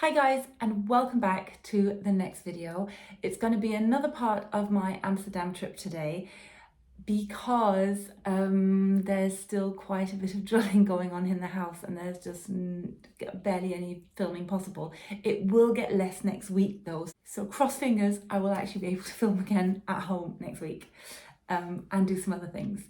Hi guys, and welcome back to the next video. It's going to be another part of my Amsterdam trip today because there's still quite a bit of drilling going on in the house and there's just barely any filming possible. It will get less next week though, so cross fingers I will actually be able to film again at home next week and do some other things.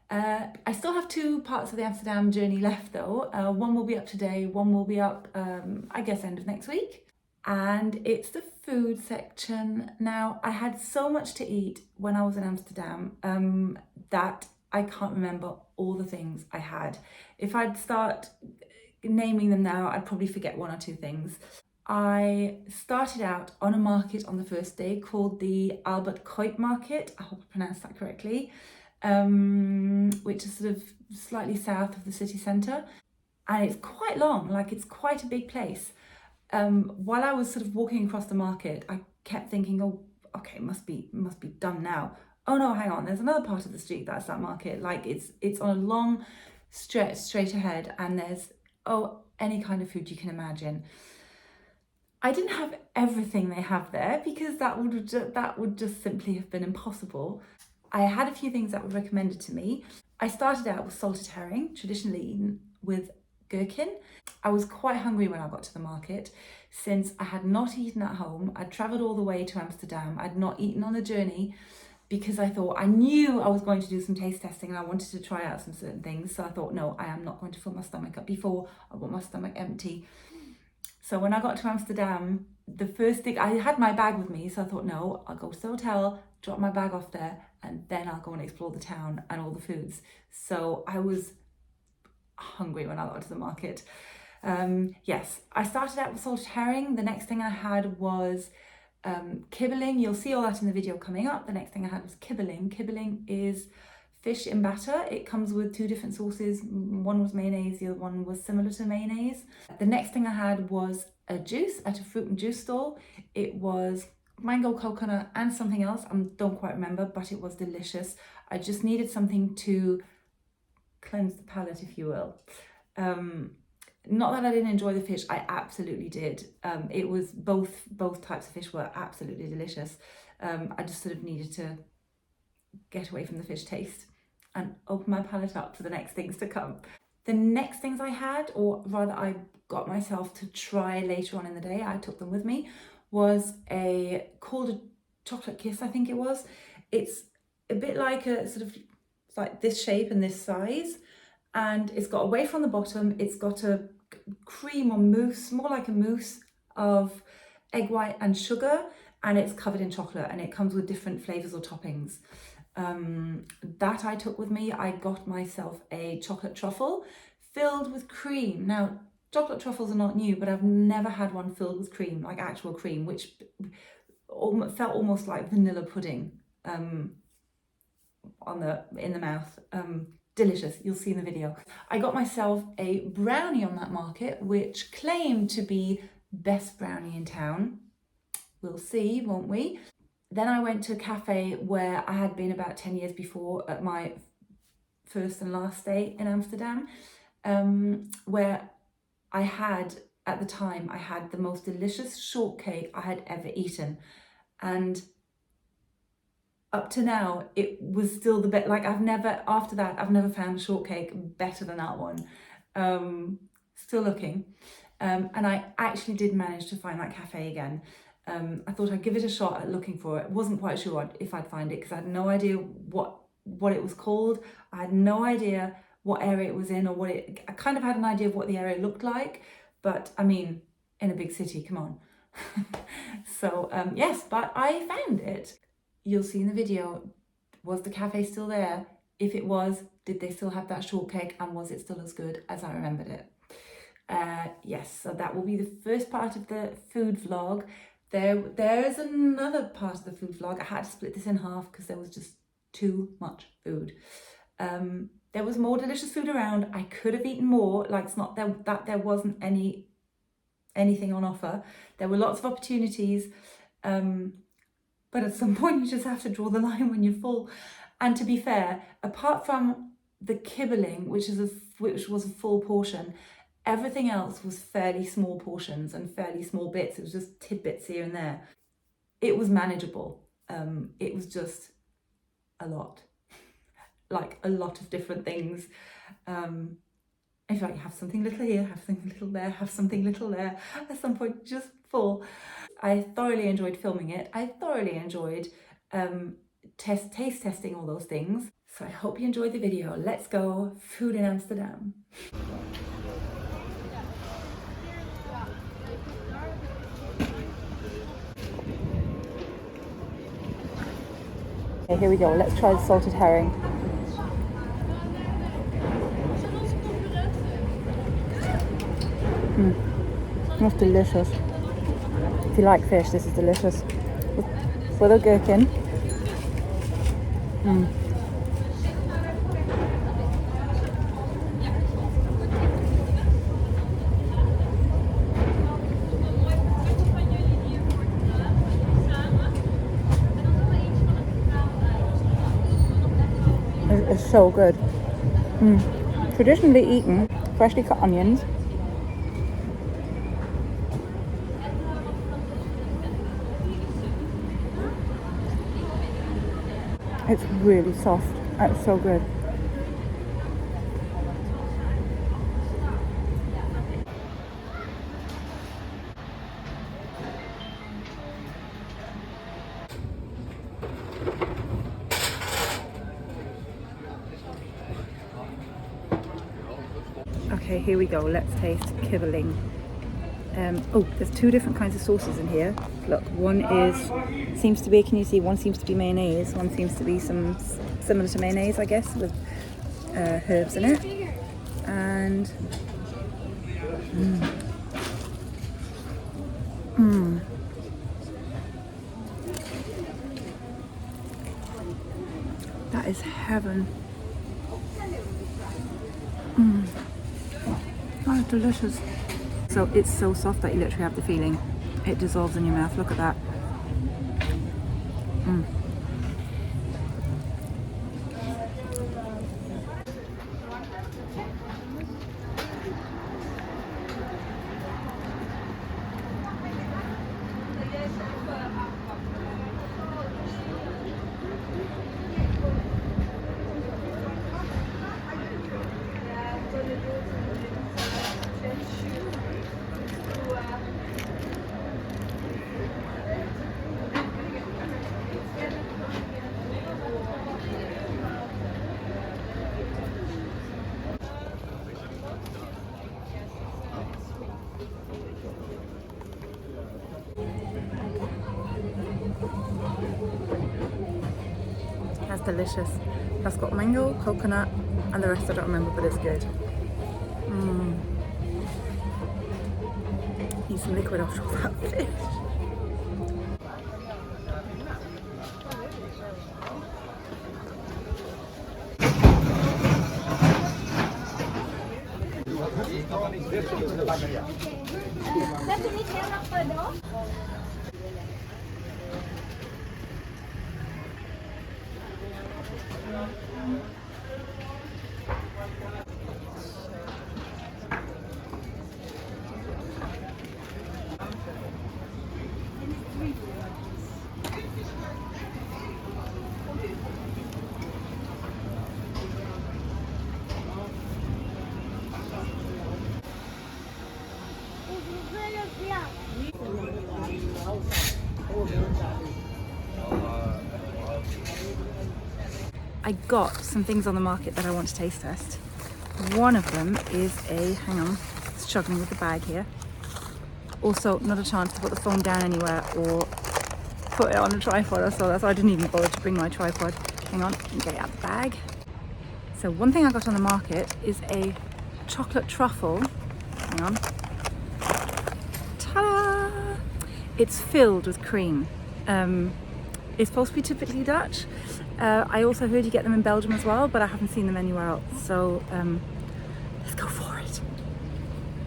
I still have two parts of the Amsterdam journey left though. One will be up today, one will be up, I guess, end of next week. And it's the food section. Now, I had so much to eat when I was in Amsterdam that I can't remember all the things I had. If I'd start naming them now, I'd probably forget one or two things. I started out on a market on the first day called the Albert Cuyp market. I hope I pronounced that correctly. Which is sort of slightly south of the city centre, and it's quite long, like it's quite a big place. While I was sort of walking across the market, I kept thinking, oh, okay, must be done now. Oh no, hang on, there's another part of the street that's that market. Like it's on a long stretch straight ahead, and there's any kind of food you can imagine. I didn't have everything they have there because that would just simply have been impossible. I had a few things that were recommended to me. I started out with salted herring, traditionally eaten with gherkin. I was quite hungry when I got to the market since I had not eaten at home. I'd travelled all the way to Amsterdam. I'd not eaten on the journey because I thought I knew I was going to do some taste testing and I wanted to try out some certain things. So I thought, no, I am not going to fill my stomach up before. I want my stomach empty. So when I got to Amsterdam, the first thing, I had my bag with me, so I thought, no, I'll go to the hotel, drop my bag off there, and then I'll go and explore the town and all the foods. So I was hungry when I got to the market. Yes, I started out with salted herring. The next thing I had was kibbeling. You'll see all that in the video coming up. The next thing I had was kibbeling. Kibbeling is fish in batter. It comes with two different sauces. One was mayonnaise, the other one was similar to mayonnaise. The next thing I had was a juice at a fruit and juice stall. It was mango coconut and something else. I don't quite remember, but it was delicious. I just needed something to cleanse the palate, if you will. Not that I didn't enjoy the fish, I absolutely did. It was both types of fish were absolutely delicious. I just sort of needed to get away from the fish taste and open my palate up for the next things to come. The next things I had, or rather I got myself to try later on in the day, I took them with me, was called a chocolate kiss, I think it was. It's a bit like a sort of, it's like this shape and this size, and it's got a wafer on the bottom. It's got a cream or mousse, more like a mousse of egg white and sugar, and it's covered in chocolate, and it comes with different flavors or toppings. That I took with me. I got myself a chocolate truffle filled with cream. Now, chocolate truffles are not new, but I've never had one filled with cream, like actual cream, which felt almost like vanilla pudding in the mouth. Delicious, you'll see in the video. I got myself a brownie on that market, which claimed to be best brownie in town. We'll see, won't we? Then I went to a cafe where I had been about 10 years before at my first and last stay in Amsterdam, where I had, at the time, I had the most delicious shortcake I had ever eaten. And up to now, it was still the best. Like after that, I've never found a shortcake better than that one. Still looking. And I actually did manage to find that cafe again. I thought I'd give it a shot at looking for it. Wasn't quite sure if I'd find it because I had no idea what it was called. I had no idea what area it was in or I kind of had an idea of what the area looked like, but I mean, in a big city, come on. So yes, but I found it. You'll see in the video, was the cafe still there? If it was, did they still have that shortcake, and was it still as good as I remembered it? Yes, so that will be the first part of the food vlog. There is another part of the food vlog. I had to split this in half because there was just too much food. There was more delicious food around. I could have eaten more. Like, it's not that there wasn't anything on offer. There were lots of opportunities, but at some point you just have to draw the line when you're full. And to be fair, apart from the kibbeling, which was a full portion, Everything else was fairly small portions and fairly small bits. It was just tidbits here and there. It was manageable. It was just a lot, like a lot of different things. In fact, you have something little here, have something little there, have something little there, at some point just full. I thoroughly enjoyed filming it. I thoroughly enjoyed taste testing all those things. So I hope you enjoyed the video. Let's go, food in Amsterdam. Okay, here we go. Let's try the salted herring. That's delicious. If you like fish, this is delicious. With a gherkin. It's so good. Traditionally eaten, freshly cut onions. It's really soft. It's so good. Okay, here we go. Let's taste kibbeling. Oh, there's two different kinds of sauces in here. Look, one seems to be, can you see, one seems to be mayonnaise, one seems to be some similar to mayonnaise, I guess, with herbs in it. And that is heaven. Oh, delicious. So it's so soft that you literally have the feeling it dissolves in your mouth. Look at that. That's delicious. That's got mango, coconut, and the rest I don't remember, but it's good. Need some liquid after all that fish. I got some things on the market that I want to taste test. One of them is hang on, struggling with the bag here. Also, not a chance to put the phone down anywhere or put it on a tripod, so that's why I didn't even bother to bring my tripod. Hang on, let me get it out of the bag. So one thing I got on the market is a chocolate truffle. Hang on. Ta-da! It's filled with cream. It's supposed to be typically Dutch. I also heard you get them in Belgium as well, but I haven't seen them anywhere else. So let's go for it.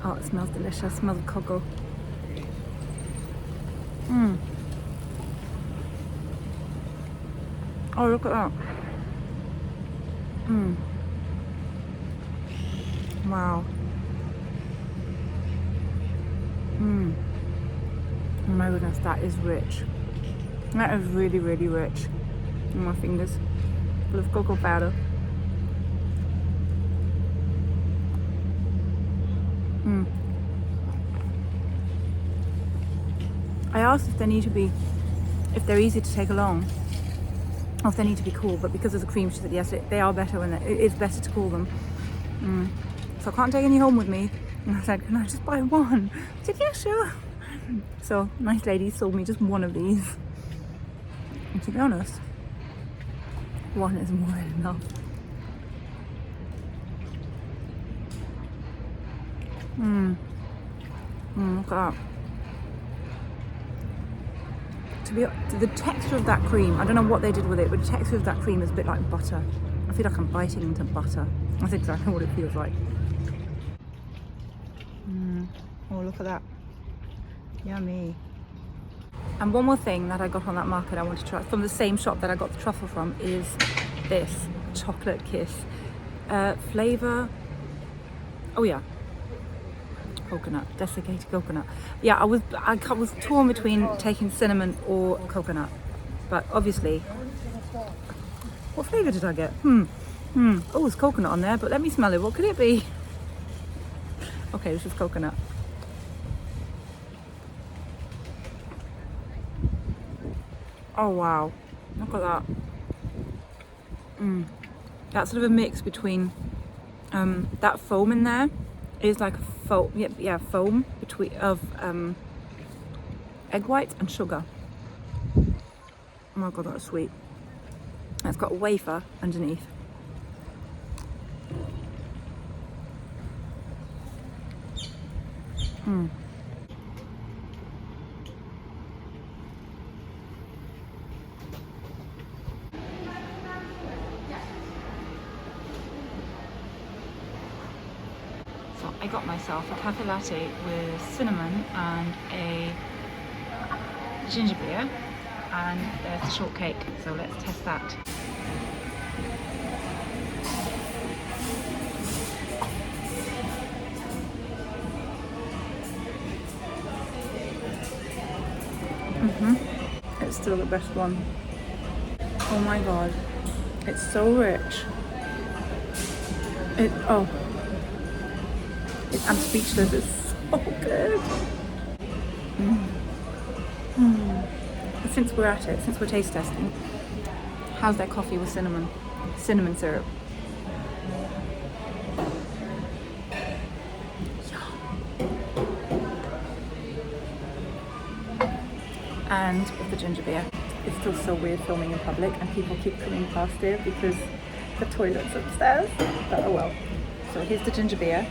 Oh, it smells delicious. It smells of cocoa. Oh, look at that. Wow. Oh my goodness, that is rich. That is really, really rich. On my fingers, full of cocoa powder. I asked if they need to be, if they're easy to take along, or if they need to be cool, but because of the cream, she said yes, they are better when it is better to cool them. So I can't take any home with me. And I said, can I just buy one? I said, yeah, sure. So nice lady sold me just one of these. And to be honest, one is more than enough. Look at that. The texture of that cream, I don't know what they did with it, but the texture of that cream is a bit like butter. I feel like I'm biting into butter. That's exactly what it feels like. Oh, look at that. Yummy. And one more thing that I got on that market I want to try, from the same shop that I got the truffle from, is this chocolate kiss. Flavour, oh yeah, coconut, desiccated coconut. Yeah, I was torn between taking cinnamon or coconut, but obviously, what flavour did I get? Oh, there's coconut on there, but let me smell it. What could it be? Okay, this is coconut. Oh wow, look at that. That's sort of a mix between that foam in there is like a foam, foam between of egg whites and sugar. Oh my god, that's sweet. And it's got a wafer underneath. So I got myself a cafe latte with cinnamon and a ginger beer, and there's the shortcake, so let's test that. It's still the best one. Oh my god, it's so rich. I'm speechless, it's so good. Since we're at it, since we're taste testing, how's their coffee with cinnamon syrup? And with the ginger beer. It's still so weird filming in public and people keep coming past here because the toilet's upstairs, but oh well. So here's the ginger beer.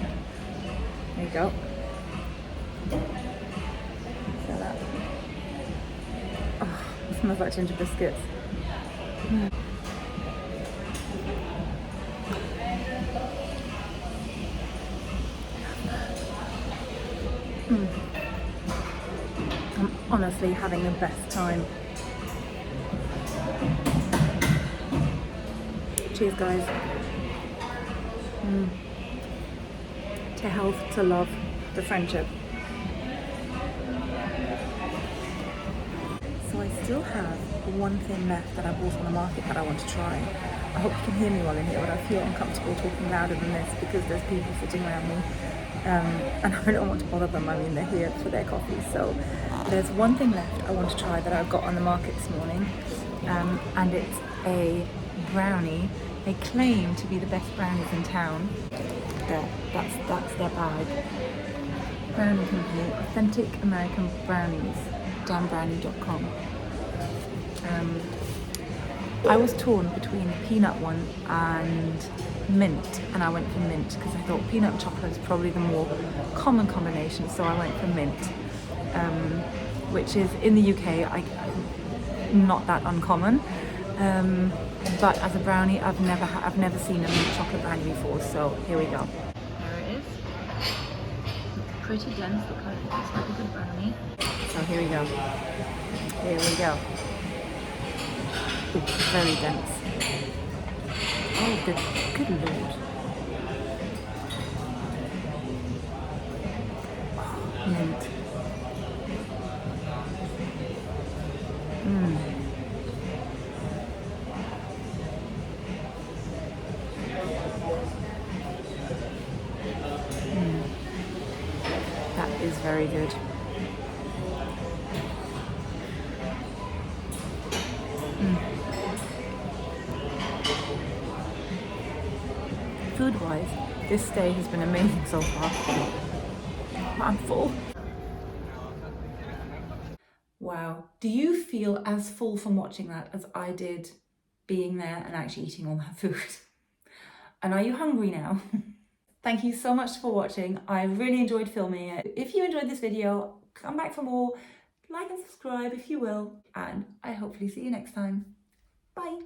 There you go. Smell that. Oh, it smells like ginger biscuits. I'm honestly having the best time. Cheers, guys. To health, to love, to friendship. So I still have one thing left that I bought on the market that I want to try. I hope you can hear me while in here, but I feel uncomfortable talking louder than this because there's people sitting around me. And I don't want to bother them. I mean, they're here for their coffee. So there's one thing left I want to try that I got on the market this morning, and it's a brownie. They claim to be the best brownies in town. There, that's their bag. Brownie Company, Authentic American Brownies, danbrownie.com. I was torn between the peanut one and mint, and I went for mint because I thought peanut and chocolate is probably the more common combination, so I went for mint, which is in the UK not that uncommon, but as a brownie I've never seen a mint chocolate brownie before, so here we go. There it is. Pretty dense, looks like a good brownie. So here we go. Here we go. Ooh, very dense. Oh, good lord. Oh, mint. is very good. Food-wise, this day has been amazing so far. I'm full. Wow. Do you feel as full from watching that as I did being there and actually eating all that food? And are you hungry now? Thank you so much for watching. I really enjoyed filming it. If you enjoyed this video, come back for more. Like and subscribe if you will. And I hopefully see you next time. Bye.